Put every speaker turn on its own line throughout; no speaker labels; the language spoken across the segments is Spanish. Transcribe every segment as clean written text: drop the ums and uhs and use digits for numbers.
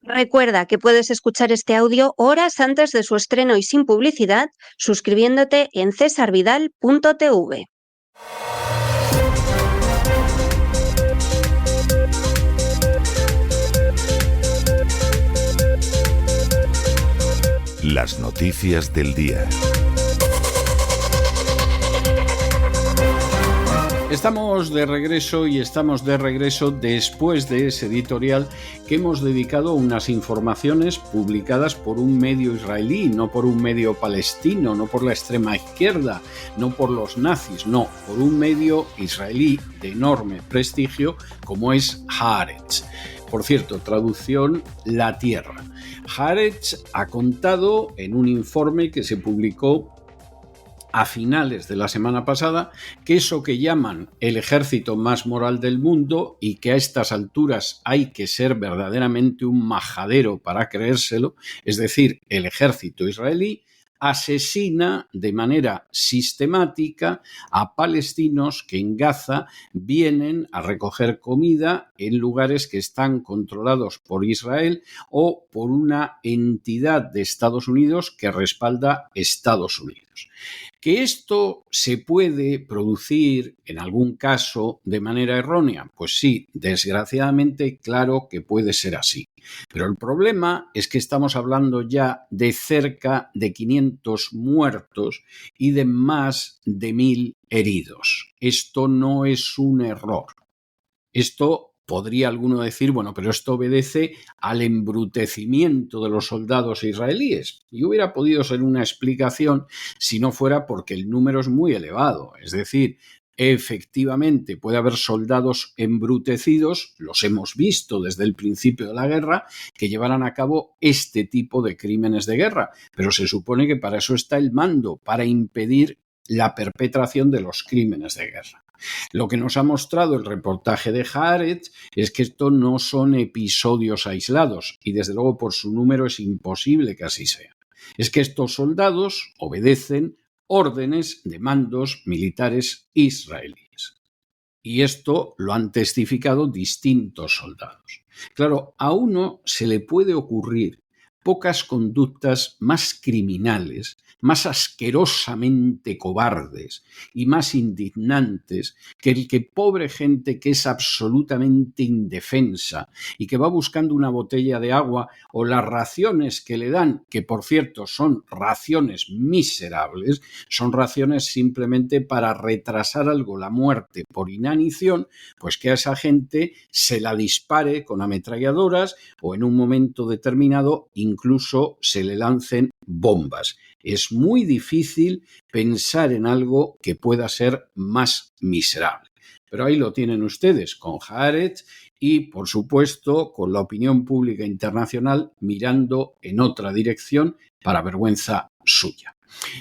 Recuerda que puedes escuchar este audio horas antes de su estreno y sin publicidad suscribiéndote en cesarvidal.tv.
Las noticias del día.
Estamos de regreso después de ese editorial que hemos dedicado a unas informaciones publicadas por un medio israelí, no por un medio palestino, no por la extrema izquierda, no por los nazis, no, por un medio israelí de enorme prestigio como es Haaretz. Por cierto, traducción La Tierra. Haaretz ha contado en un informe que se publicó a finales de la semana pasada que eso que llaman el ejército más moral del mundo y que a estas alturas hay que ser verdaderamente un majadero para creérselo, es decir, el ejército israelí, asesina de manera sistemática a palestinos que en Gaza vienen a recoger comida en lugares que están controlados por Israel o por una entidad de Estados Unidos que respalda Estados Unidos. ¿Que esto se puede producir en algún caso de manera errónea? Pues sí, desgraciadamente, claro que puede ser así. Pero el problema es que estamos hablando ya de cerca de 500 muertos y de más de 1.000 heridos. Esto no es un error. Esto podría alguno decir, bueno, pero esto obedece al embrutecimiento de los soldados israelíes. Y hubiera podido ser una explicación si no fuera porque el número es muy elevado. Es decir, efectivamente puede haber soldados embrutecidos, los hemos visto desde el principio de la guerra, que llevaran a cabo este tipo de crímenes de guerra. Pero se supone que para eso está el mando, para impedir la perpetración de los crímenes de guerra. Lo que nos ha mostrado el reportaje de Haaretz es que esto no son episodios aislados y desde luego por su número es imposible que así sea. Es que estos soldados obedecen órdenes de mandos militares israelíes. Y esto lo han testificado distintos soldados. Claro, a uno se le puede ocurrir pocas conductas más criminales, más asquerosamente cobardes y más indignantes que el que pobre gente que es absolutamente indefensa y que va buscando una botella de agua o las raciones que le dan, que por cierto son raciones miserables, son raciones simplemente para retrasar algo la muerte por inanición, pues que a esa gente se la dispare con ametralladoras o en un momento determinado incluso se le lancen bombas. Es muy difícil pensar en algo que pueda ser más miserable. Pero ahí lo tienen ustedes con Haaretz y, por supuesto, con la opinión pública internacional mirando en otra dirección para vergüenza suya.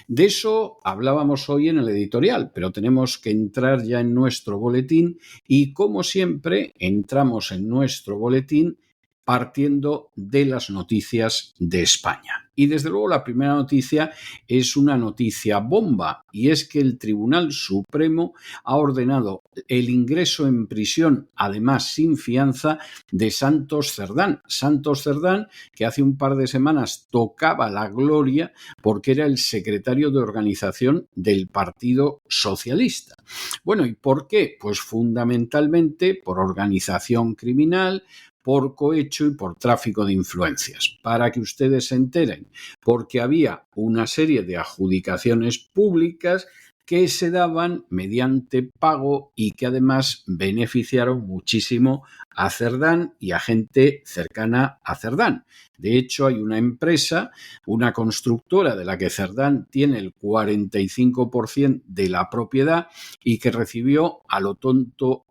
De eso hablábamos hoy en el editorial, pero tenemos que entrar ya en nuestro boletín y, como siempre, entramos en nuestro boletín partiendo de las noticias de España. Y desde luego la primera noticia es una noticia bomba y es que el Tribunal Supremo ha ordenado el ingreso en prisión, además sin fianza, de Santos Cerdán. Santos Cerdán, que hace un par de semanas tocaba la gloria porque era el secretario de organización del Partido Socialista. Bueno, ¿y por qué? Pues fundamentalmente por organización criminal, por cohecho y por tráfico de influencias. Para que ustedes se enteren, porque había una serie de adjudicaciones públicas que se daban mediante pago y que además beneficiaron muchísimo a Cerdán y a gente cercana a Cerdán. De hecho, hay una empresa, una constructora de la que Cerdán tiene el 45% de la propiedad y que recibió a lo tonto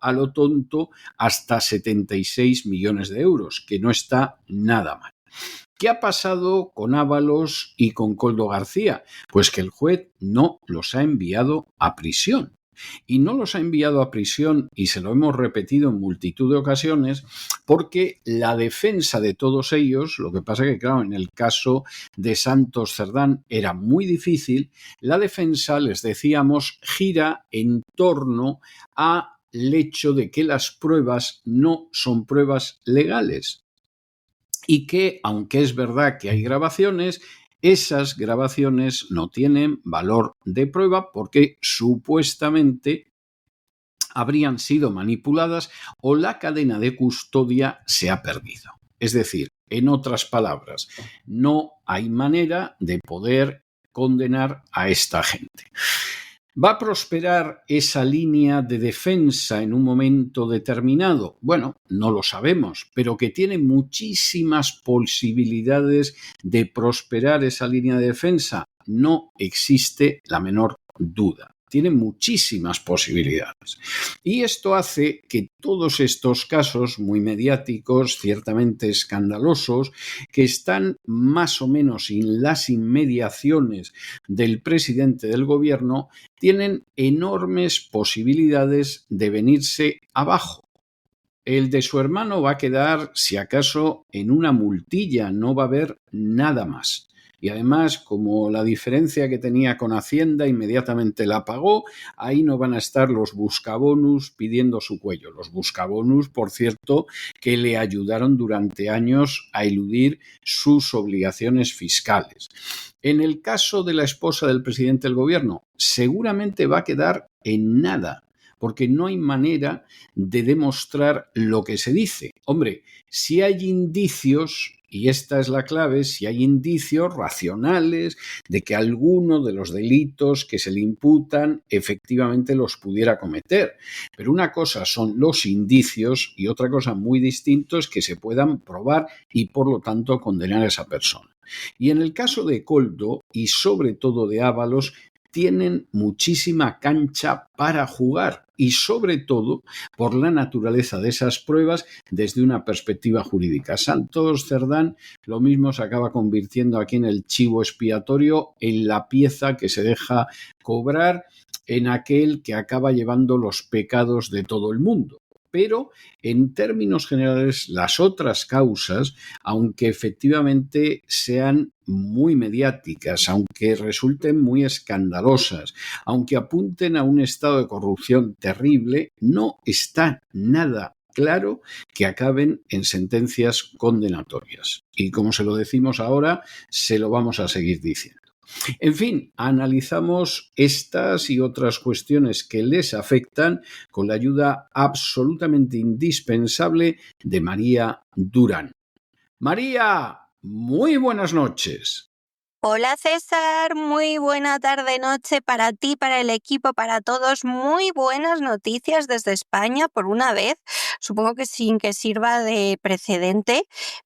hasta 76 millones de euros, que no está nada mal. ¿Qué ha pasado con Ábalos y con Koldo García? Pues que el juez no los ha enviado a prisión. Y no los ha enviado a prisión, y se lo hemos repetido en multitud de ocasiones, porque la defensa de todos ellos, lo que pasa que claro, en el caso de Santos Cerdán era muy difícil, la defensa, les decíamos, gira en torno al hecho de que las pruebas no son pruebas legales. y que, aunque es verdad que hay grabaciones, esas grabaciones no tienen valor de prueba porque supuestamente habrían sido manipuladas o la cadena de custodia se ha perdido. Es decir, en otras palabras, no hay manera de poder condenar a esta gente. ¿Va a prosperar esa línea de defensa en un momento determinado? Bueno, no lo sabemos, pero que tiene muchísimas posibilidades de prosperar esa línea de defensa, no existe la menor duda. Tiene muchísimas posibilidades. Y esto hace que todos estos casos muy mediáticos, ciertamente escandalosos, que están más o menos en las inmediaciones del presidente del gobierno, tienen enormes posibilidades de venirse abajo. El de su hermano va a quedar, si acaso, en una multilla, no va a haber nada más. Y además, como la diferencia que tenía con Hacienda inmediatamente la pagó, ahí no van a estar los buscabonus pidiendo su cuello. Los buscabonus, por cierto, que le ayudaron durante años a eludir sus obligaciones fiscales. En el caso de la esposa del presidente del gobierno, seguramente va a quedar en nada, porque no hay manera de demostrar lo que se dice. Hombre, si hay indicios, y esta es la clave, si hay indicios racionales de que alguno de los delitos que se le imputan efectivamente los pudiera cometer. Pero una cosa son los indicios y otra cosa muy distinta es que se puedan probar y por lo tanto condenar a esa persona. Y en el caso de Koldo y sobre todo de Ábalos, tienen muchísima cancha para jugar y sobre todo por la naturaleza de esas pruebas desde una perspectiva jurídica. Santos Cerdán lo mismo se acaba convirtiendo aquí en el chivo expiatorio, en la pieza que se deja cobrar, en aquel que acaba llevando los pecados de todo el mundo. Pero en términos generales las otras causas, aunque efectivamente sean muy mediáticas, aunque resulten muy escandalosas, aunque apunten a un estado de corrupción terrible, no está nada claro que acaben en sentencias condenatorias. Y como se lo decimos ahora, se lo vamos a seguir diciendo. En fin, analizamos estas y otras cuestiones que les afectan con la ayuda absolutamente indispensable de María Durán. María, muy buenas noches.
Hola César, muy buena tarde-noche para ti, para el equipo, para todos. Muy buenas noticias desde España por una vez, supongo que sin que sirva de precedente,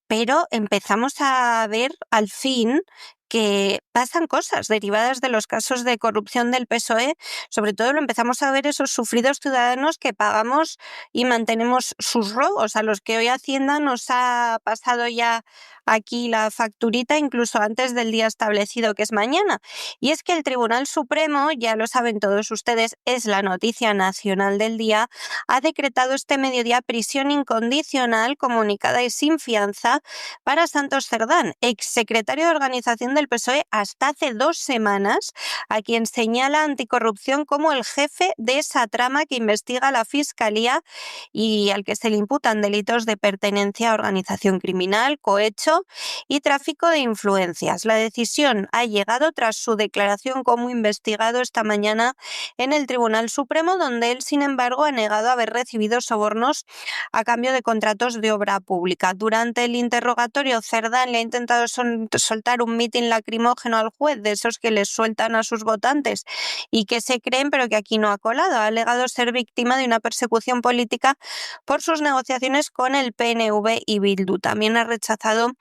pero empezamos a ver al fin que pasan cosas derivadas de los casos de corrupción del PSOE. Sobre todo lo empezamos a ver esos sufridos ciudadanos que pagamos y mantenemos sus robos, a los que hoy Hacienda nos ha pasado ya aquí la facturita incluso antes del día establecido, que es mañana. Y es que el Tribunal Supremo, ya lo saben todos ustedes, es la noticia nacional del día, ha decretado este mediodía prisión incondicional comunicada y sin fianza para Santos Cerdán, exsecretario de organización del PSOE hasta hace 2 semanas, a quien señala anticorrupción como el jefe de esa trama que investiga la Fiscalía y al que se le imputan delitos de pertenencia a organización criminal, cohecho y tráfico de influencias. La decisión ha llegado tras su declaración como investigado esta mañana en el Tribunal Supremo, donde él, sin embargo, ha negado haber recibido sobornos a cambio de contratos de obra pública. Durante el interrogatorio, Cerdán le ha intentado soltar un mitin lacrimógeno al juez, de esos que les sueltan a sus votantes y que se creen, pero que aquí no ha colado. Ha alegado ser víctima de una persecución política por sus negociaciones con el PNV y Bildu. También ha rechazado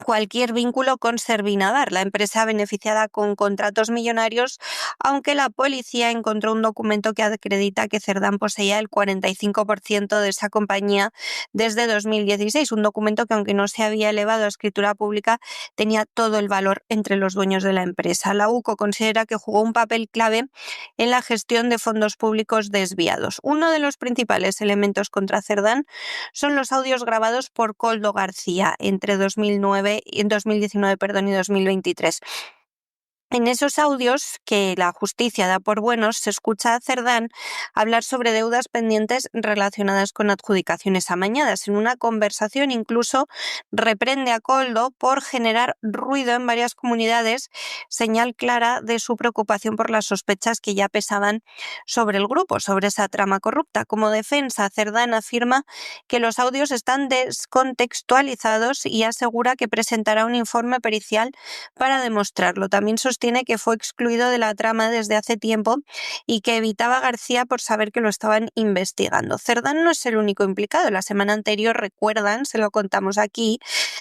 cualquier vínculo con Servinadar, la empresa beneficiada con contratos millonarios, aunque la policía encontró un documento que acredita que Cerdán poseía el 45% de esa compañía desde 2016, un documento que, aunque no se había elevado a escritura pública, tenía todo el valor entre los dueños de la empresa. La UCO considera que jugó un papel clave en la gestión de fondos públicos desviados. Uno de los principales elementos contra Cerdán son los audios grabados por Koldo García entre 2019 y 2023. En esos audios que la justicia da por buenos, se escucha a Cerdán hablar sobre deudas pendientes relacionadas con adjudicaciones amañadas. En una conversación incluso reprende a Koldo por generar ruido en varias comunidades, señal clara de su preocupación por las sospechas que ya pesaban sobre el grupo, sobre esa trama corrupta. Como defensa, Cerdán afirma que los audios están descontextualizados y asegura que presentará un informe pericial para demostrarlo. También sostiene que fue excluido de la trama desde hace tiempo y que evitaba a García por saber que lo estaban investigando. Cerdán no es el único implicado. La semana anterior, recuerdan, se lo contamos aquí,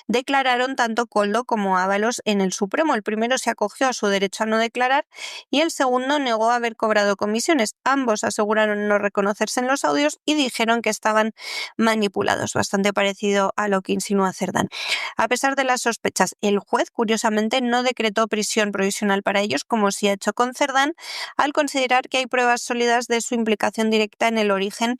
declararon tanto Koldo como Ábalos en el Supremo. El primero se acogió a su derecho a no declarar y el segundo negó haber cobrado comisiones. Ambos aseguraron no reconocerse en los audios y dijeron que estaban manipulados, bastante parecido a lo que insinúa Cerdán. A pesar de las sospechas, el juez, curiosamente, no decretó prisión provisional para ellos, como sí ha hecho con Cerdán, al considerar que hay pruebas sólidas de su implicación directa en el origen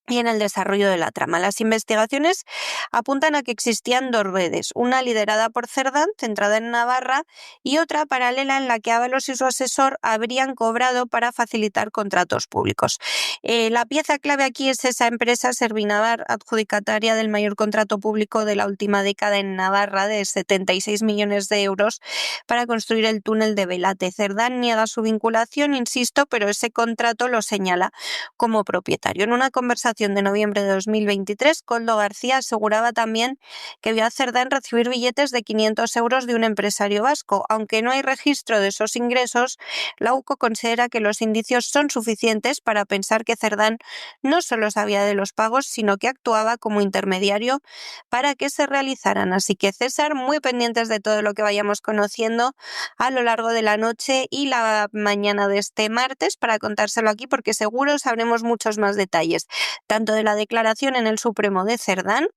y en el desarrollo de la trama. Las investigaciones apuntan a que existían dos redes, una liderada por Cerdán, centrada en Navarra, y otra paralela en la que Ábalos y su asesor habrían cobrado para facilitar contratos públicos. La pieza clave aquí es esa empresa Servinavar, adjudicataria del mayor contrato público de la última década en Navarra, de 76 millones de euros, para construir el túnel de Belate. Cerdán niega su vinculación, insisto, pero ese contrato lo señala como propietario. En una conversación de noviembre de 2023, Koldo García aseguraba también que vio a Cerdán recibir billetes de 500 euros de un empresario vasco. Aunque no hay registro de esos ingresos, la UCO considera que los indicios son suficientes para pensar que Cerdán no solo sabía de los pagos, sino que actuaba como intermediario para que se realizaran. Así que, César, muy pendientes de todo lo que vayamos conociendo a lo largo de la noche y la mañana de este martes para contárselo aquí, porque seguro sabremos muchos más detalles, tanto de la declaración en el Supremo de Cerdán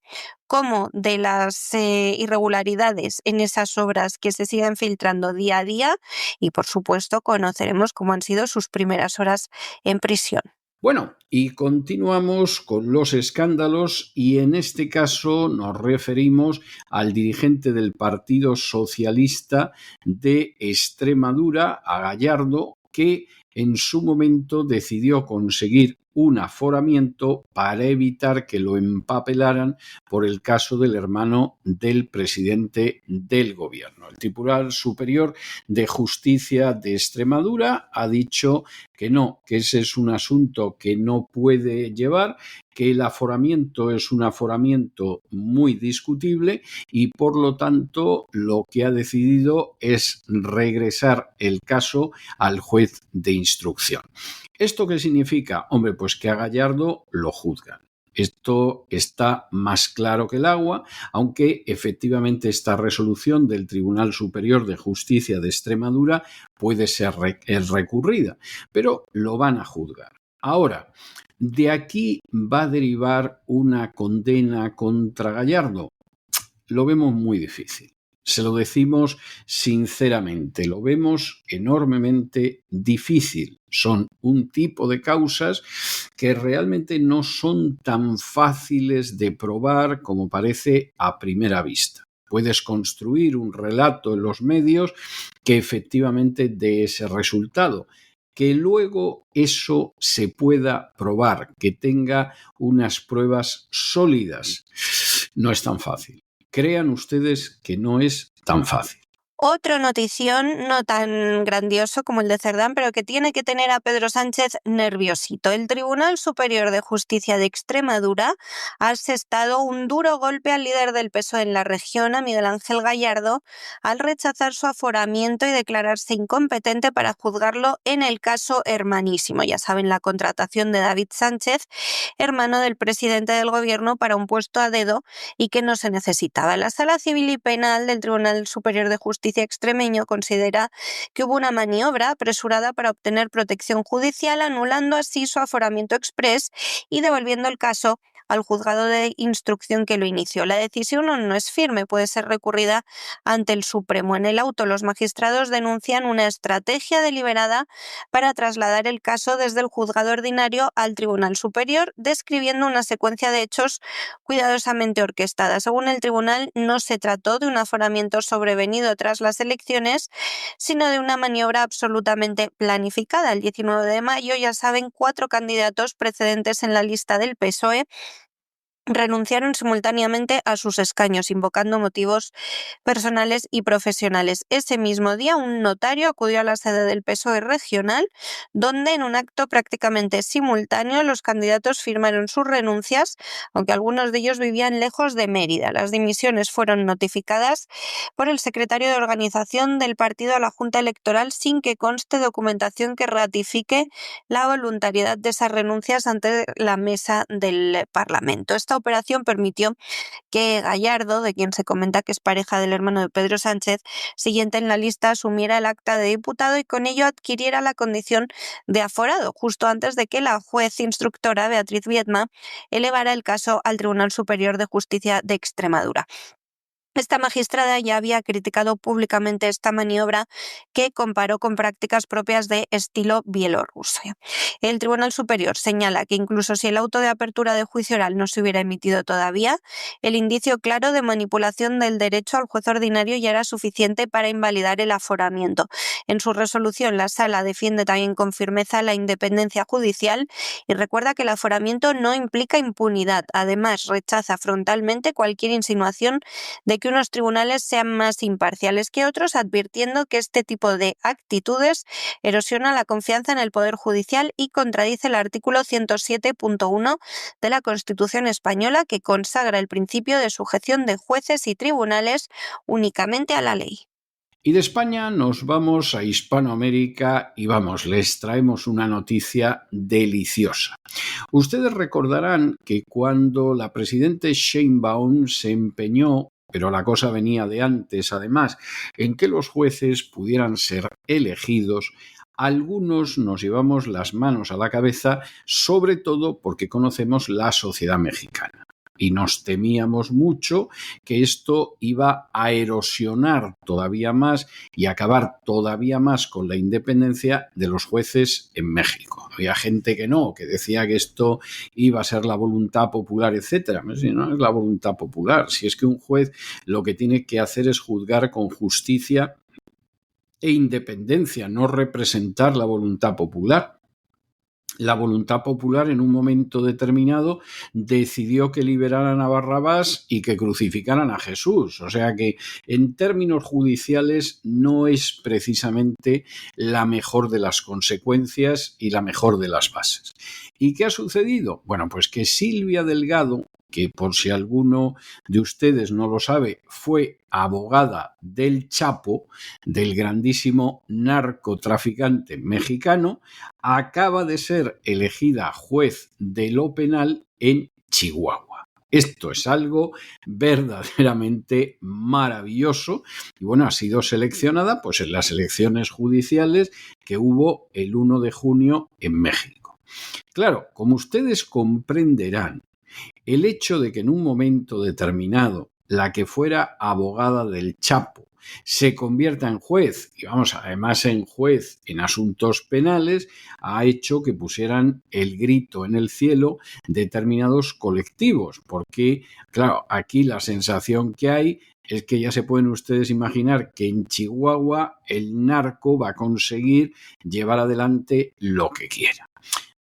como de las irregularidades en esas obras que se siguen filtrando día a día y, por supuesto, conoceremos cómo han sido sus primeras horas en prisión.
Bueno, y continuamos con los escándalos y en este caso nos referimos al dirigente del Partido Socialista de Extremadura, a Gallardo, que en su momento decidió conseguir un aforamiento para evitar que lo empapelaran por el caso del hermano del presidente del gobierno. El Tribunal Superior de Justicia de Extremadura ha dicho que no, que ese es un asunto que no puede llevar, que el aforamiento es un aforamiento muy discutible y por lo tanto lo que ha decidido es regresar el caso al juez de instrucción. ¿Esto qué significa? Hombre, pues que a Gallardo lo juzgan. Esto está más claro que el agua, aunque efectivamente esta resolución del Tribunal Superior de Justicia de Extremadura puede ser recurrida, pero lo van a juzgar. Ahora, ¿de aquí va a derivar una condena contra Gallardo? Lo vemos muy difícil. Se lo decimos sinceramente, lo vemos enormemente difícil. Son un tipo de causas que realmente no son tan fáciles de probar como parece a primera vista. Puedes construir un relato en los medios que efectivamente dé ese resultado. Que luego eso se pueda probar, que tenga unas pruebas sólidas, no es tan fácil. Crean ustedes que no es tan fácil.
Otro notición no tan grandioso como el de Cerdán, pero que tiene que tener a Pedro Sánchez nerviosito. El Tribunal Superior de Justicia de Extremadura ha asestado un duro golpe al líder del PSOE en la región, a Miguel Ángel Gallardo, al rechazar su aforamiento y declararse incompetente para juzgarlo en el caso Hermanísimo. Ya saben, la contratación de David Sánchez, hermano del presidente del gobierno, para un puesto a dedo y que no se necesitaba. La Sala Civil y Penal del Tribunal Superior de Justicia extremeño considera que hubo una maniobra apresurada para obtener protección judicial, anulando así su aforamiento exprés y devolviendo el caso al juzgado de instrucción que lo inició. La decisión no es firme, puede ser recurrida ante el Supremo. En el auto, los magistrados denuncian una estrategia deliberada para trasladar el caso desde el juzgado ordinario al Tribunal Superior, describiendo una secuencia de hechos cuidadosamente orquestada. Según el tribunal, no se trató de un aforamiento sobrevenido tras las elecciones, sino de una maniobra absolutamente planificada. El 19 de mayo, ya saben, 4 candidatos precedentes en la lista del PSOE renunciaron simultáneamente a sus escaños, invocando motivos personales y profesionales. Ese mismo día, un notario acudió a la sede del PSOE regional, donde en un acto prácticamente simultáneo los candidatos firmaron sus renuncias, aunque algunos de ellos vivían lejos de Mérida. Las dimisiones fueron notificadas por el secretario de organización del partido a la Junta Electoral sin que conste documentación que ratifique la voluntariedad de esas renuncias ante la mesa del Parlamento. Esta operación permitió que Gallardo, de quien se comenta que es pareja del hermano de Pedro Sánchez, siguiente en la lista, asumiera el acta de diputado y con ello adquiriera la condición de aforado, justo antes de que la juez instructora Beatriz Viedma elevara el caso al Tribunal Superior de Justicia de Extremadura. Esta magistrada ya había criticado públicamente esta maniobra, que comparó con prácticas propias de estilo bielorruso. El Tribunal Superior señala que incluso si el auto de apertura de juicio oral no se hubiera emitido todavía, el indicio claro de manipulación del derecho al juez ordinario ya era suficiente para invalidar el aforamiento. En su resolución, la Sala defiende también con firmeza la independencia judicial y recuerda que el aforamiento no implica impunidad. Además, rechaza frontalmente cualquier insinuación de que unos tribunales sean más imparciales que otros, advirtiendo que este tipo de actitudes erosiona la confianza en el Poder Judicial y contradice el artículo 107.1 de la Constitución española, que consagra el principio de sujeción de jueces y tribunales únicamente a la ley.
Y de España nos vamos a Hispanoamérica y les traemos una noticia deliciosa. Ustedes recordarán que cuando la presidenta Sheinbaum se empeñó, pero la cosa venía de antes además, en que los jueces pudieran ser elegidos, algunos nos llevamos las manos a la cabeza, sobre todo porque conocemos la sociedad mexicana. Y nos temíamos mucho que esto iba a erosionar todavía más y acabar todavía más con la independencia de los jueces en México. Había gente que decía que esto iba a ser la voluntad popular, etcétera. Si no es la voluntad popular, si es que un juez lo que tiene que hacer es juzgar con justicia e independencia, no representar la voluntad popular. La voluntad popular en un momento determinado decidió que liberaran a Barrabás y que crucificaran a Jesús. O sea que en términos judiciales no es precisamente la mejor de las consecuencias y la mejor de las bases. ¿Y qué ha sucedido? Bueno, pues que Silvia Delgado, que por si alguno de ustedes no lo sabe, fue abogada del Chapo, del grandísimo narcotraficante mexicano, acaba de ser elegida juez de lo penal en Chihuahua. Esto es algo verdaderamente maravilloso y ha sido seleccionada en las elecciones judiciales que hubo el 1 de junio en México. Claro, como ustedes comprenderán, el hecho de que en un momento determinado la que fuera abogada del Chapo se convierta en juez, y además en juez en asuntos penales, ha hecho que pusieran el grito en el cielo determinados colectivos, porque, claro, aquí la sensación que hay es que ya se pueden ustedes imaginar que en Chihuahua el narco va a conseguir llevar adelante lo que quiera.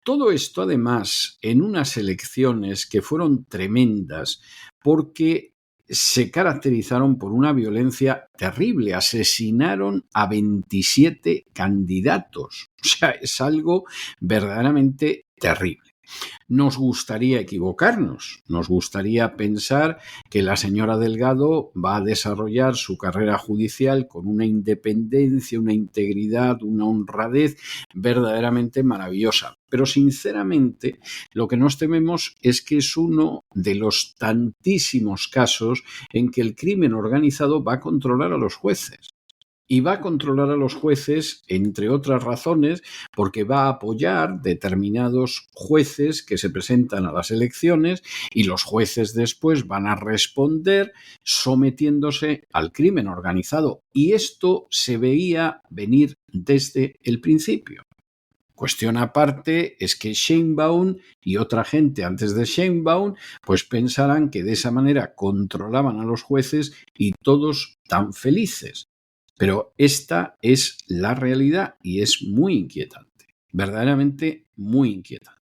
Todo esto, además, en unas elecciones que fueron tremendas porque se caracterizaron por una violencia terrible. Asesinaron a 27 candidatos. O sea, es algo verdaderamente terrible. Nos gustaría equivocarnos, nos gustaría pensar que la señora Delgado va a desarrollar su carrera judicial con una independencia, una integridad, una honradez verdaderamente maravillosa. Pero sinceramente lo que nos tememos es que es uno de los tantísimos casos en que el crimen organizado va a controlar a los jueces. Y va a controlar a los jueces, entre otras razones, porque va a apoyar determinados jueces que se presentan a las elecciones y los jueces después van a responder sometiéndose al crimen organizado. Y esto se veía venir desde el principio. Cuestión aparte es que Sheinbaum y otra gente antes de Sheinbaum pues pensarán que de esa manera controlaban a los jueces y todos tan felices. Pero esta es la realidad y es muy inquietante, verdaderamente muy inquietante.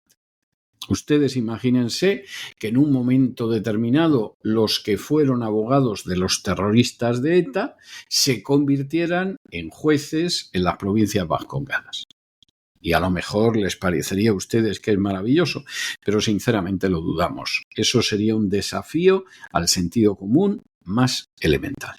Ustedes imagínense que en un momento determinado los que fueron abogados de los terroristas de ETA se convirtieran en jueces en las provincias vascongadas. Y a lo mejor les parecería a ustedes que es maravilloso, pero sinceramente lo dudamos. Eso sería un desafío al sentido común más elemental.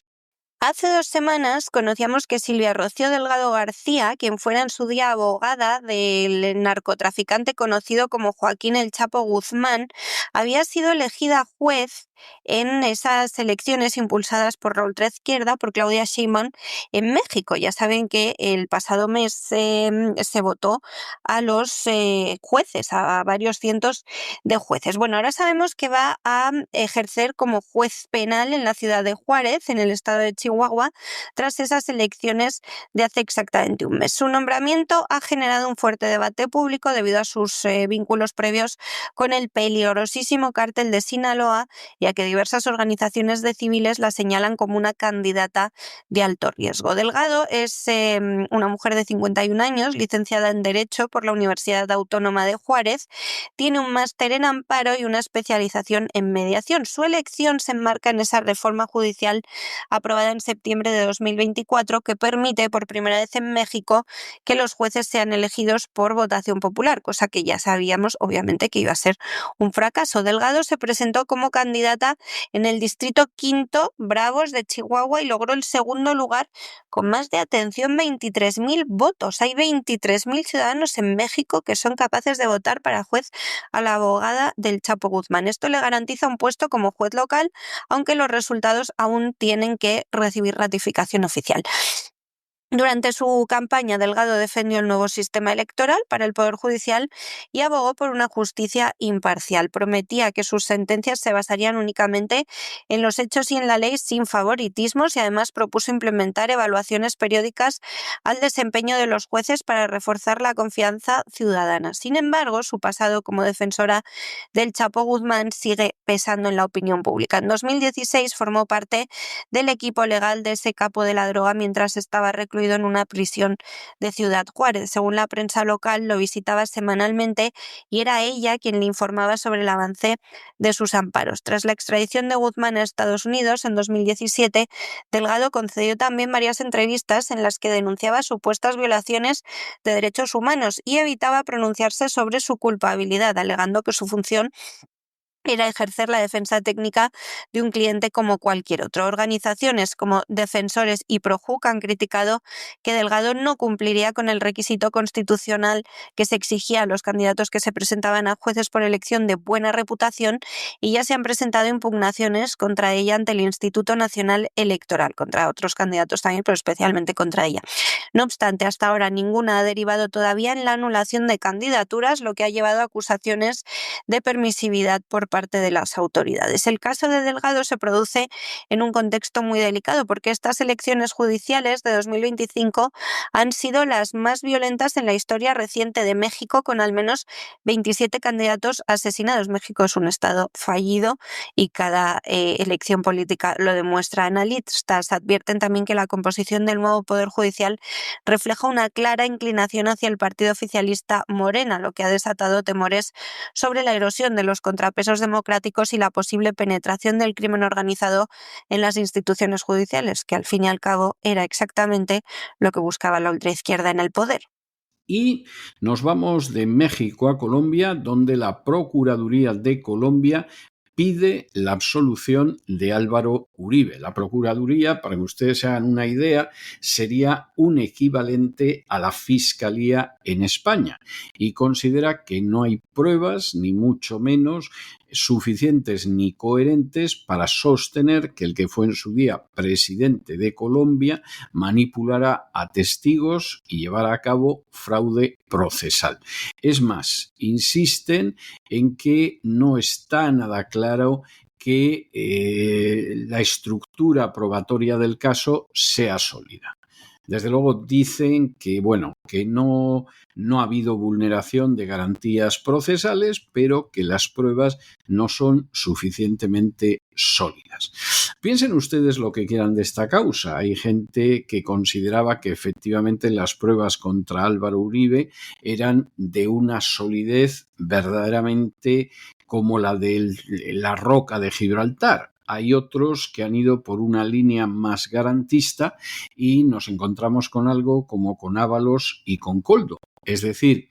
Hace 2 semanas conocíamos que Silvia Rocío Delgado García, quien fuera en su día abogada del narcotraficante conocido como Joaquín El Chapo Guzmán, había sido elegida juez en esas elecciones impulsadas por la ultraizquierda, por Claudia Sheinbaum, en México. Ya saben que el pasado mes se votó a los jueces, a varios cientos de jueces. Bueno, ahora sabemos que va a ejercer como juez penal en la ciudad de Juárez, en el estado de Chihuahua, tras esas elecciones de hace exactamente un mes. Su nombramiento ha generado un fuerte debate público debido a sus vínculos previos con el peligrosísimo cártel de Sinaloa, ya que diversas organizaciones de civiles la señalan como una candidata de alto riesgo. Delgado es una mujer de 51 años, licenciada en Derecho por la Universidad Autónoma de Juárez, tiene un máster en amparo y una especialización en mediación. Su elección se enmarca en esa reforma judicial aprobada en septiembre de 2024 que permite por primera vez en México que los jueces sean elegidos por votación popular, cosa que ya sabíamos obviamente que iba a ser un fracaso. Delgado se presentó como candidata en el distrito quinto Bravos de Chihuahua y logró el segundo lugar con más de, atención, 23.000 votos. Hay 23.000 ciudadanos en México que son capaces de votar para juez a la abogada del Chapo Guzmán. Esto le garantiza un puesto como juez local, aunque los resultados aún tienen que recibir ratificación oficial. Durante su campaña, Delgado defendió el nuevo sistema electoral para el Poder Judicial y abogó por una justicia imparcial. Prometía que sus sentencias se basarían únicamente en los hechos y en la ley sin favoritismos y además propuso implementar evaluaciones periódicas al desempeño de los jueces para reforzar la confianza ciudadana. Sin embargo, su pasado como defensora del Chapo Guzmán sigue pesando en la opinión pública. En 2016 formó parte del equipo legal de ese capo de la droga mientras estaba recluido en una prisión de Ciudad Juárez. Según la prensa local, lo visitaba semanalmente y era ella quien le informaba sobre el avance de sus amparos. Tras la extradición de Guzmán a Estados Unidos en 2017, Delgado concedió también varias entrevistas en las que denunciaba supuestas violaciones de derechos humanos y evitaba pronunciarse sobre su culpabilidad, alegando que su función era ejercer la defensa técnica de un cliente como cualquier otro. Organizaciones como Defensores y Projuc han criticado que Delgado no cumpliría con el requisito constitucional que se exigía a los candidatos que se presentaban a jueces por elección de buena reputación y ya se han presentado impugnaciones contra ella ante el Instituto Nacional Electoral, contra otros candidatos también, pero especialmente contra ella. No obstante, hasta ahora ninguna ha derivado todavía en la anulación de candidaturas, lo que ha llevado a acusaciones de permisividad por parte de las autoridades. El caso de Delgado se produce en un contexto muy delicado porque estas elecciones judiciales de 2025 han sido las más violentas en la historia reciente de México, con al menos 27 candidatos asesinados. México es un estado fallido y cada elección política lo demuestra. Analistas advierten también que la composición del nuevo Poder Judicial refleja una clara inclinación hacia el partido oficialista Morena, lo que ha desatado temores sobre la erosión de los contrapesos democráticos y la posible penetración del crimen organizado en las instituciones judiciales, que al fin y al cabo era exactamente lo que buscaba la ultraizquierda en el poder.
Y nos vamos de México a Colombia, donde la Procuraduría de Colombia pide la absolución de Álvaro Uribe. La Procuraduría, para que ustedes se hagan una idea, sería un equivalente a la Fiscalía en España y considera que no hay pruebas, ni mucho menos suficientes ni coherentes para sostener que el que fue en su día presidente de Colombia manipulara a testigos y llevara a cabo fraude procesal. Es más, insisten en que no está nada claro que la estructura probatoria del caso sea sólida. Desde luego dicen que, que no ha habido vulneración de garantías procesales, pero que las pruebas no son suficientemente sólidas. Piensen ustedes lo que quieran de esta causa. Hay gente que consideraba que efectivamente las pruebas contra Álvaro Uribe eran de una solidez verdaderamente como la de la roca de Gibraltar. Hay otros que han ido por una línea más garantista y nos encontramos con algo como con Ábalos y con Koldo. Es decir,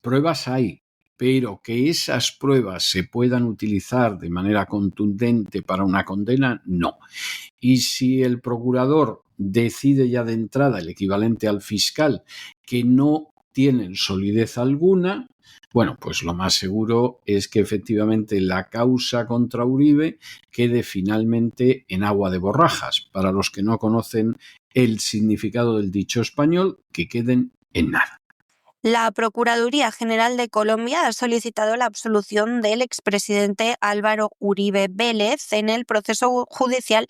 pruebas hay, pero que esas pruebas se puedan utilizar de manera contundente para una condena, no. Y si el procurador decide ya de entrada, el equivalente al fiscal, que no tienen solidez alguna, pues lo más seguro es que efectivamente la causa contra Uribe quede finalmente en agua de borrajas. Para los que no conocen el significado del dicho español, que queden en nada.
La Procuraduría General de Colombia ha solicitado la absolución del expresidente Álvaro Uribe Vélez en el proceso judicial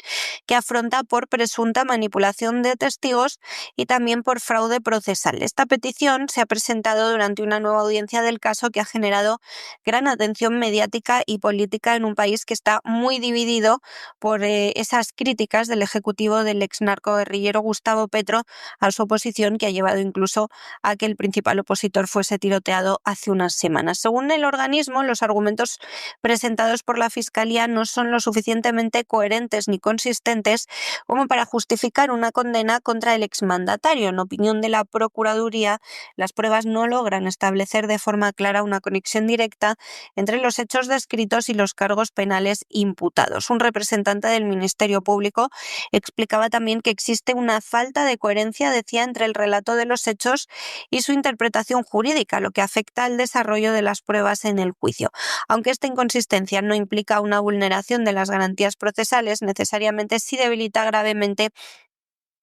que afronta por presunta manipulación de testigos y también por fraude procesal. Esta petición se ha presentado durante una nueva audiencia del caso que ha generado gran atención mediática y política en un país que está muy dividido por esas críticas del ejecutivo del ex narcoguerrillero Gustavo Petro a su oposición, que ha llevado incluso a que el principal opositor fuese tiroteado hace unas semanas. Según el organismo, los argumentos presentados por la Fiscalía no son lo suficientemente coherentes ni consistentes como para justificar una condena contra el exmandatario. En opinión de la Procuraduría, las pruebas no logran establecer de forma clara una conexión directa entre los hechos descritos y los cargos penales imputados. Un representante del Ministerio Público explicaba también que existe una falta de coherencia, decía, entre el relato de los hechos y su interpretación jurídica, lo que afecta al desarrollo de las pruebas en el juicio. Aunque esta inconsistencia no implica una vulneración de las garantías procesales, necesariamente sí debilita gravemente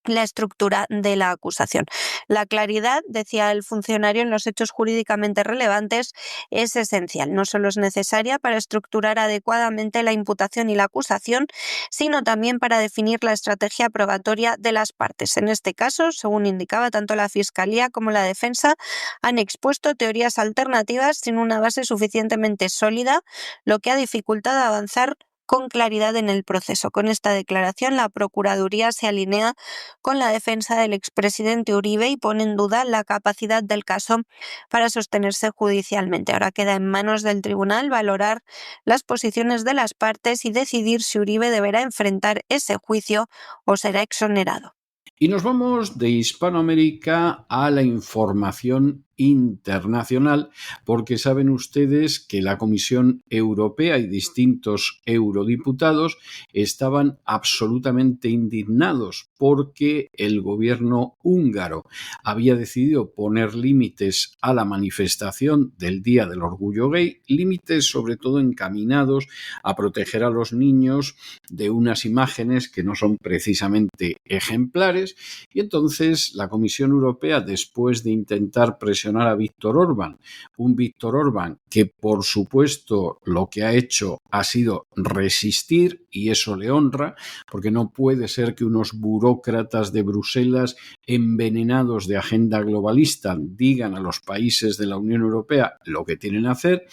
la estructura de la acusación. La claridad, decía el funcionario, en los hechos jurídicamente relevantes es esencial. No solo es necesaria para estructurar adecuadamente la imputación y la acusación, sino también para definir la estrategia probatoria de las partes. En este caso, según indicaba, tanto la Fiscalía como la defensa han expuesto teorías alternativas sin una base suficientemente sólida, lo que ha dificultado avanzar con claridad en el proceso. Con esta declaración, la Procuraduría se alinea con la defensa del expresidente Uribe y pone en duda la capacidad del caso para sostenerse judicialmente. Ahora queda en manos del tribunal valorar las posiciones de las partes y decidir si Uribe deberá enfrentar ese juicio o será exonerado.
Y nos vamos de Hispanoamérica a la información internacional, porque saben ustedes que la Comisión Europea y distintos eurodiputados estaban absolutamente indignados porque el gobierno húngaro había decidido poner límites a la manifestación del Día del Orgullo Gay, límites sobre todo encaminados a proteger a los niños de unas imágenes que no son precisamente ejemplares, y entonces la Comisión Europea, después de intentar presionar a Víctor Orbán, un Víctor Orbán que por supuesto lo que ha hecho ha sido resistir, y eso le honra, porque no puede ser que unos burócratas de Bruselas envenenados de agenda globalista digan a los países de la Unión Europea lo que tienen que hacer.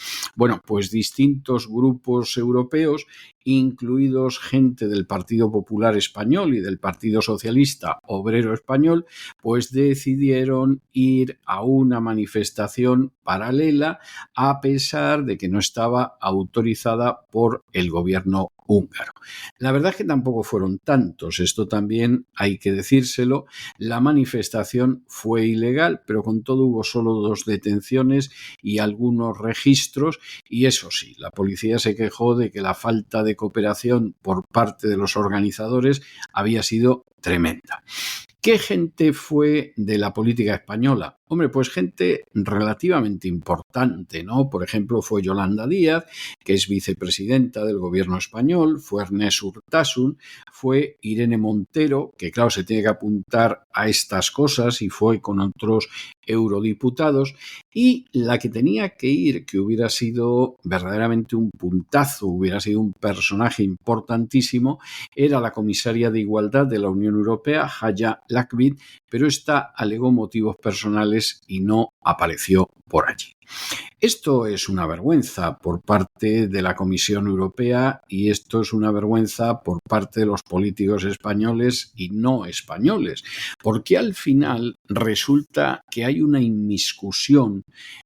Pues distintos grupos europeos, incluidos gente del Partido Popular Español y del Partido Socialista Obrero Español, pues decidieron ir a una manifestación paralela a pesar de que no estaba autorizada por el gobierno húngaro. La verdad es que tampoco fueron tantos, esto también hay que decírselo. La manifestación fue ilegal, pero con todo hubo solo 2 detenciones y algunos registros, y eso sí, la policía se quejó de que la falta de cooperación por parte de los organizadores había sido tremenda. ¿Qué gente fue de la política española? Hombre, pues gente relativamente importante, ¿no? Por ejemplo, fue Yolanda Díaz, que es vicepresidenta del gobierno español, fue Ernest Urtasun, fue Irene Montero, que claro, se tiene que apuntar a estas cosas y fue con otros eurodiputados, y la que tenía que ir, que hubiera sido verdaderamente un puntazo, hubiera sido un personaje importantísimo, era la comisaria de Igualdad de la Unión Europea, Haya Lakbid, pero esta alegó motivos personales y no apareció por allí. Esto es una vergüenza por parte de la Comisión Europea y esto es una vergüenza por parte de los políticos españoles y no españoles, porque al final resulta que hay una inmiscusión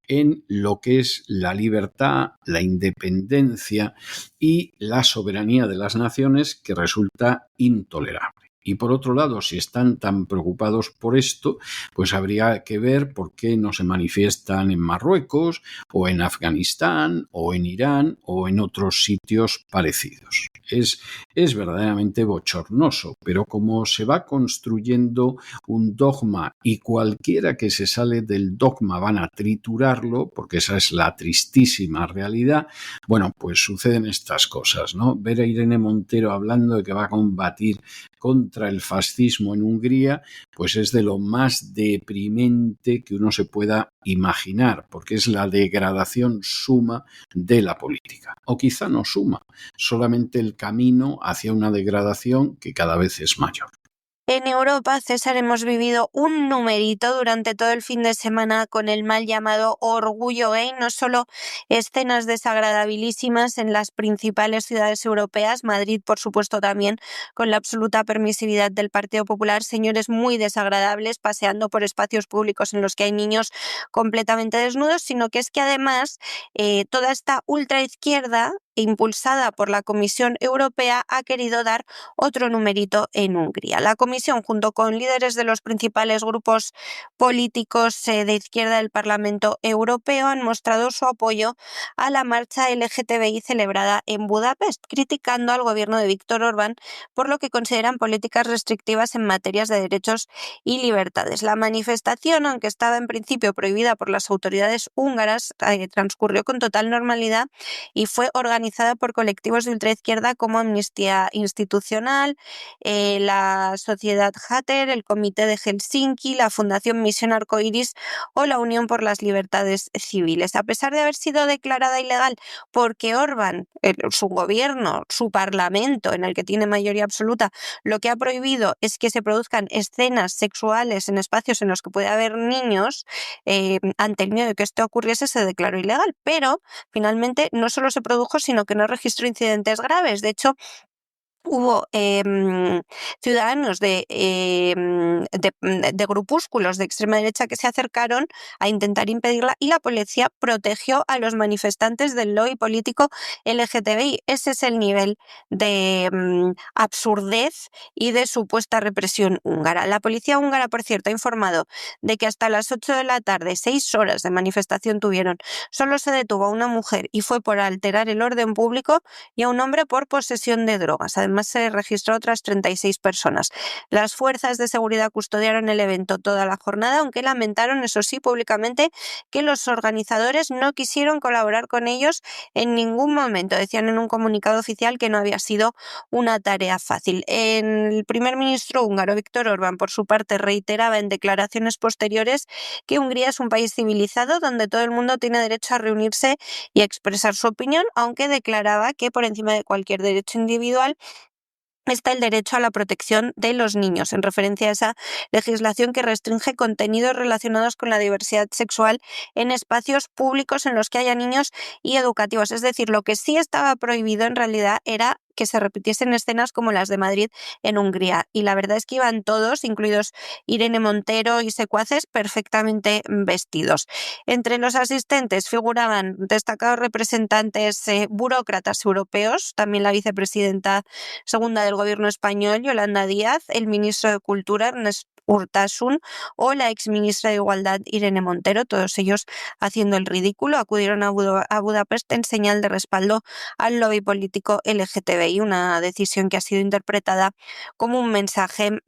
en lo que es la libertad, la independencia y la soberanía de las naciones que resulta intolerable. Y por otro lado, si están tan preocupados por esto, pues habría que ver por qué no se manifiestan en Marruecos o en Afganistán o en Irán o en otros sitios parecidos. Es verdaderamente bochornoso, pero como se va construyendo un dogma y cualquiera que se sale del dogma van a triturarlo, porque esa es la tristísima realidad, bueno, pues suceden estas cosas, ¿no? Ver a Irene Montero hablando de que va a combatir contra el fascismo en Hungría, pues es de lo más deprimente que uno se pueda imaginar, porque es la degradación suma de la política. O quizá no suma, solamente el camino hacia una degradación que cada vez es mayor.
En Europa, César, hemos vivido un numerito durante todo el fin de semana con el mal llamado orgullo gay, no solo escenas desagradabilísimas en las principales ciudades europeas, Madrid por supuesto también, con la absoluta permisividad del Partido Popular, señores muy desagradables paseando por espacios públicos en los que hay niños completamente desnudos, sino que es que además toda esta ultraizquierda impulsada por la Comisión Europea ha querido dar otro numerito en Hungría. La Comisión, junto con líderes de los principales grupos políticos de izquierda del Parlamento Europeo, han mostrado su apoyo a la marcha LGTBI celebrada en Budapest, criticando al gobierno de Viktor Orbán por lo que consideran políticas restrictivas en materias de derechos y libertades. La manifestación, aunque estaba en principio prohibida por las autoridades húngaras, transcurrió con total normalidad y fue organizada por colectivos de ultraizquierda como Amnistía Institucional, la Sociedad Hatter, el Comité de Helsinki, la Fundación Misión Arcoiris o la Unión por las Libertades Civiles. A pesar de haber sido declarada ilegal porque Orbán, su gobierno, su parlamento, en el que tiene mayoría absoluta, lo que ha prohibido es que se produzcan escenas sexuales en espacios en los que puede haber niños, ante el miedo de que esto ocurriese se declaró ilegal, pero finalmente no solo se produjo, sino que no registró incidentes graves. De hecho, hubo ciudadanos de grupúsculos de extrema derecha que se acercaron a intentar impedirla y la policía protegió a los manifestantes del lobby político LGTBI. Ese es el nivel de absurdez y de supuesta represión húngara. La policía húngara, por cierto, ha informado de que hasta las 8 de la tarde, 6 horas de manifestación tuvieron. Solo se detuvo a una mujer y fue por alterar el orden público y a un hombre por posesión de drogas. Además, se registró otras 36 personas. Las fuerzas de seguridad custodiaron el evento toda la jornada, aunque lamentaron, eso sí, públicamente, que los organizadores no quisieron colaborar con ellos en ningún momento. Decían en un comunicado oficial que no había sido una tarea fácil. El primer ministro húngaro, Viktor Orbán, por su parte, reiteraba en declaraciones posteriores que Hungría es un país civilizado donde todo el mundo tiene derecho a reunirse y a expresar su opinión, aunque declaraba que por encima de cualquier derecho individual está el derecho a la protección de los niños, en referencia a esa legislación que restringe contenidos relacionados con la diversidad sexual en espacios públicos en los que haya niños y educativos. Es decir, lo que sí estaba prohibido en realidad era que se repitiesen escenas como las de Madrid en Hungría. Y la verdad es que iban todos, incluidos Irene Montero y secuaces, perfectamente vestidos. Entre los asistentes figuraban destacados representantes burócratas europeos, también la vicepresidenta segunda del gobierno español, Yolanda Díaz, el ministro de Cultura, Ernest Urtasun, o la exministra de Igualdad, Irene Montero, todos ellos haciendo el ridículo, acudieron a Budapest en señal de respaldo al lobby político LGTBI, una decisión que ha sido interpretada como un mensaje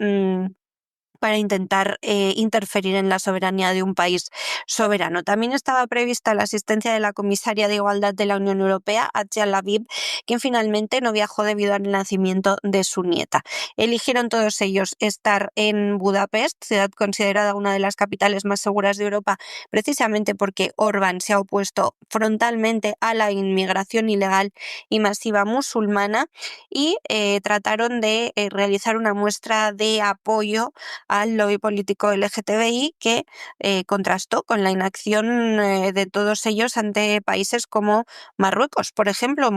para intentar interferir en la soberanía de un país soberano. También estaba prevista la asistencia de la comisaria de Igualdad de la Unión Europea, Adja Laviv, quien finalmente no viajó debido al nacimiento de su nieta. Eligieron todos ellos estar en Budapest, ciudad considerada una de las capitales más seguras de Europa, precisamente porque Orbán se ha opuesto frontalmente a la inmigración ilegal y masiva musulmana, y trataron de realizar una muestra de apoyo al lobby político LGTBI que contrastó con la inacción de todos ellos ante países como Marruecos, por ejemplo,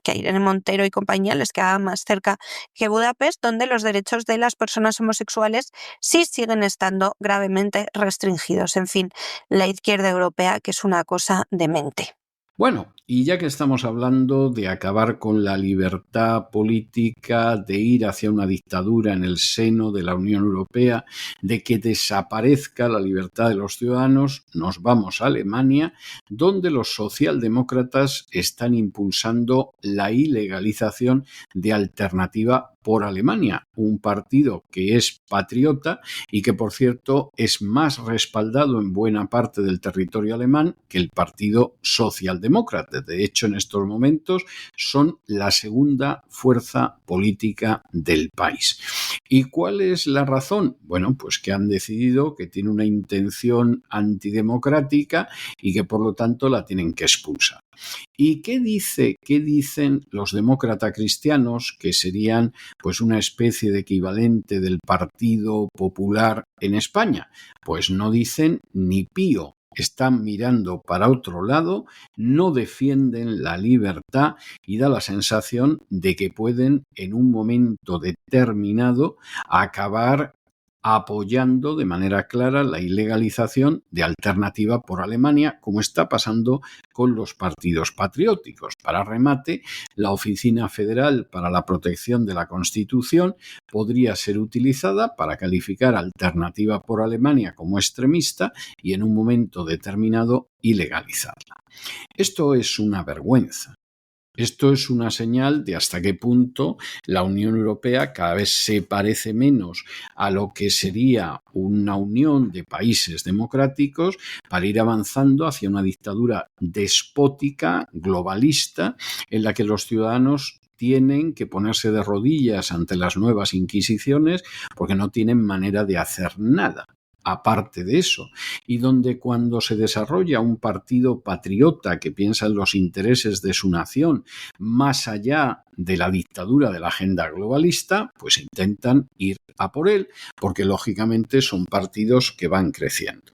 que a Irene Montero y compañía les quedaba más cerca que Budapest, donde los derechos de las personas homosexuales sí siguen estando gravemente restringidos. En fin, la izquierda europea, que es una cosa demente.
Bueno, y ya que estamos hablando de acabar con la libertad política, de ir hacia una dictadura en el seno de la Unión Europea, de que desaparezca la libertad de los ciudadanos, nos vamos a Alemania, donde los socialdemócratas están impulsando la ilegalización de Alternativa por Alemania, un partido que es patriota y que, por cierto, es más respaldado en buena parte del territorio alemán que el Partido Socialdemócrata. De hecho, en estos momentos son la segunda fuerza política del país. ¿Y cuál es la razón? Bueno, pues que han decidido que tiene una intención antidemocrática y que por lo tanto la tienen que expulsar. ¿Y qué dicen los demócratas cristianos, que serían pues una especie de equivalente del Partido Popular en España? Pues no dicen ni pío. Están mirando para otro lado, no defienden la libertad y da la sensación de que pueden en un momento determinado acabar apoyando de manera clara la ilegalización de Alternativa por Alemania, como está pasando con los partidos patrióticos. Para remate, la Oficina Federal para la Protección de la Constitución podría ser utilizada para calificar Alternativa por Alemania como extremista y en un momento determinado ilegalizarla. Esto es una vergüenza. Esto es una señal de hasta qué punto la Unión Europea cada vez se parece menos a lo que sería una unión de países democráticos para ir avanzando hacia una dictadura despótica, globalista, en la que los ciudadanos tienen que ponerse de rodillas ante las nuevas inquisiciones porque no tienen manera de hacer nada. Aparte de eso, y donde cuando se desarrolla un partido patriota que piensa en los intereses de su nación más allá de la dictadura de la agenda globalista, pues intentan ir a por él, porque lógicamente son partidos que van creciendo.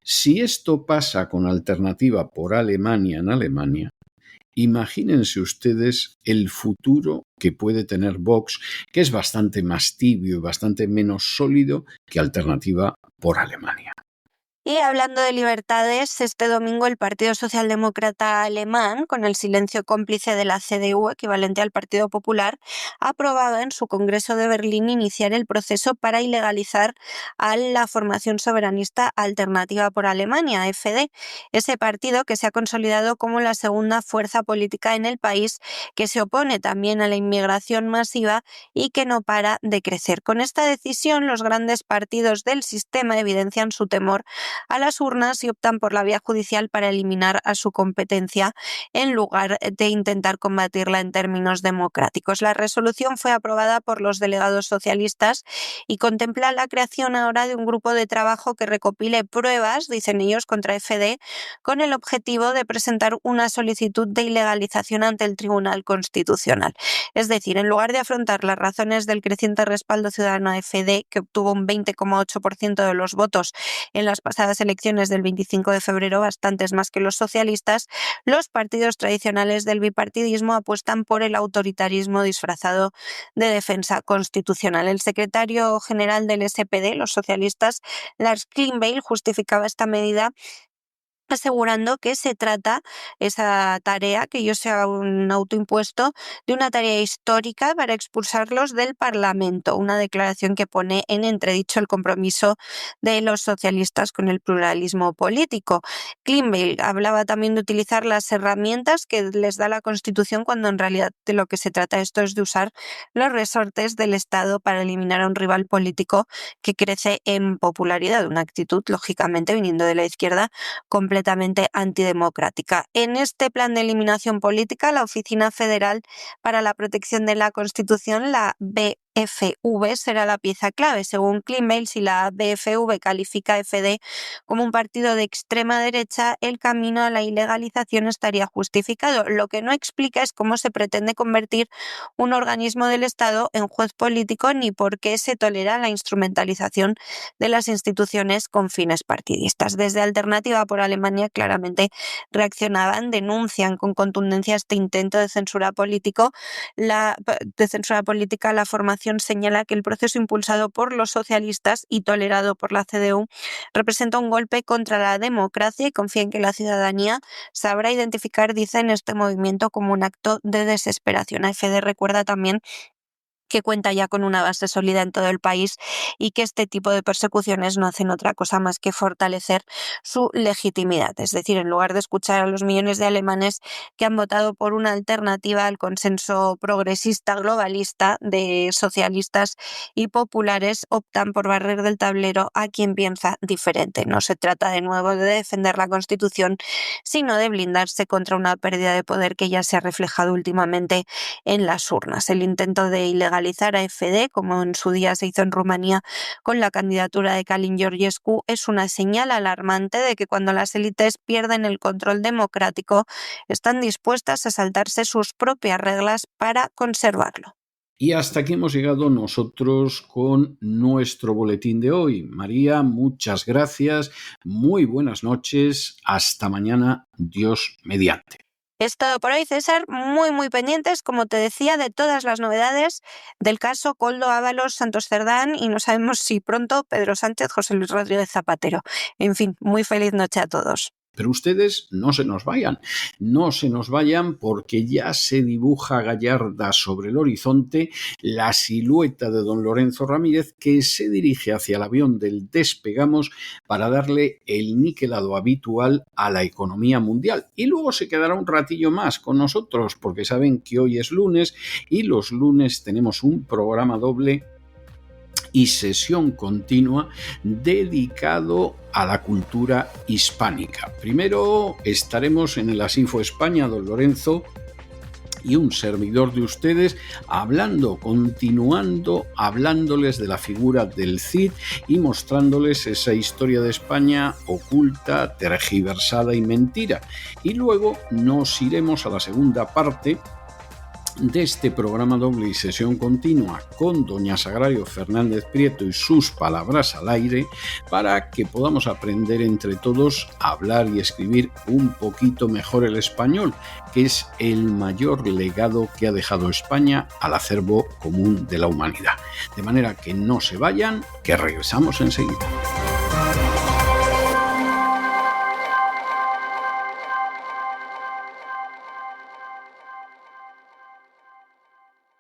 Si esto pasa con Alternativa por Alemania en Alemania, imagínense ustedes el futuro que puede tener Vox, que es bastante más tibio y bastante menos sólido que Alternativa por Alemania.
Y hablando de libertades, este domingo el Partido Socialdemócrata Alemán, con el silencio cómplice de la CDU, equivalente al Partido Popular, ha aprobado en su Congreso de Berlín iniciar el proceso para ilegalizar a la formación soberanista Alternativa por Alemania, AfD, ese partido que se ha consolidado como la segunda fuerza política en el país, que se opone también a la inmigración masiva y que no para de crecer. Con esta decisión, los grandes partidos del sistema evidencian su temor a las urnas y optan por la vía judicial para eliminar a su competencia en lugar de intentar combatirla en términos democráticos. La resolución fue aprobada por los delegados socialistas y contempla la creación ahora de un grupo de trabajo que recopile pruebas, dicen ellos, contra FD, con el objetivo de presentar una solicitud de ilegalización ante el Tribunal Constitucional. Es decir, en lugar de afrontar las razones del creciente respaldo ciudadano a FD, que obtuvo un 20,8% de los votos en las pasadas elecciones del 25 de febrero, bastantes más que los socialistas, los partidos tradicionales del bipartidismo apuestan por el autoritarismo disfrazado de defensa constitucional. El secretario general del SPD, los socialistas, Lars Klingbeil, justificaba esta medida asegurando que se trata esa tarea, que ello sea un autoimpuesto, de una tarea histórica para expulsarlos del Parlamento, una declaración que pone en entredicho el compromiso de los socialistas con el pluralismo político. Cleanville hablaba también de utilizar las herramientas que les da la Constitución, cuando en realidad de lo que se trata esto es de usar los resortes del Estado para eliminar a un rival político que crece en popularidad, una actitud, lógicamente, viniendo de la izquierda, completamente antidemocrática. En este plan de eliminación política, la Oficina Federal para la Protección de la Constitución, la BFV, será la pieza clave. Según Cleanville, si la BFV califica a FD como un partido de extrema derecha, el camino a la ilegalización estaría justificado. Lo que no explica es cómo se pretende convertir un organismo del Estado en juez político, ni por qué se tolera la instrumentalización de las instituciones con fines partidistas. Desde Alternativa por Alemania claramente reaccionaban, denuncian con contundencia este intento de censura política. La formación señala que el proceso impulsado por los socialistas y tolerado por la CDU representa un golpe contra la democracia y confía en que la ciudadanía sabrá identificar, dicen, este movimiento como un acto de desesperación. AfD recuerda también que cuenta ya con una base sólida en todo el país y que este tipo de persecuciones no hacen otra cosa más que fortalecer su legitimidad. Es decir, en lugar de escuchar a los millones de alemanes que han votado por una alternativa al consenso progresista globalista de socialistas y populares, optan por barrer del tablero a quien piensa diferente. No se trata de nuevo de defender la Constitución, sino de blindarse contra una pérdida de poder que ya se ha reflejado últimamente en las urnas. El intento de ilegalizar a FD, como en su día se hizo en Rumanía con la candidatura de Călin Georgescu, es una señal alarmante de que cuando las élites pierden el control democrático, están dispuestas a saltarse sus propias reglas para conservarlo.
Y hasta aquí hemos llegado nosotros con nuestro boletín de hoy. María, muchas gracias, muy buenas noches, hasta mañana, Dios mediante.
Es todo por hoy, César. Muy pendientes, como te decía, de todas las novedades del caso Koldo Ábalos Santos Cerdán, y no sabemos si pronto Pedro Sánchez, José Luis Rodríguez Zapatero. En fin, muy feliz noche a todos.
Pero ustedes no se nos vayan porque ya se dibuja gallarda sobre el horizonte la silueta de don Lorenzo Ramírez, que se dirige hacia el avión del Despegamos para darle el niquelado habitual a la economía mundial. Y luego se quedará un ratillo más con nosotros, porque saben que hoy es lunes y los lunes tenemos un programa doble y sesión continua dedicado a la cultura hispánica. Primero estaremos en el Asinfo España, don Lorenzo y un servidor de ustedes, continuando hablándoles de la figura del Cid y mostrándoles esa historia de España oculta, tergiversada y mentira. Y luego nos iremos a la segunda parte de este programa doble y sesión continua con doña Sagrario Fernández Prieto y sus palabras al aire, para que podamos aprender entre todos a hablar y escribir un poquito mejor el español, que es el mayor legado que ha dejado España al acervo común de la humanidad. De manera que no se vayan, que regresamos enseguida.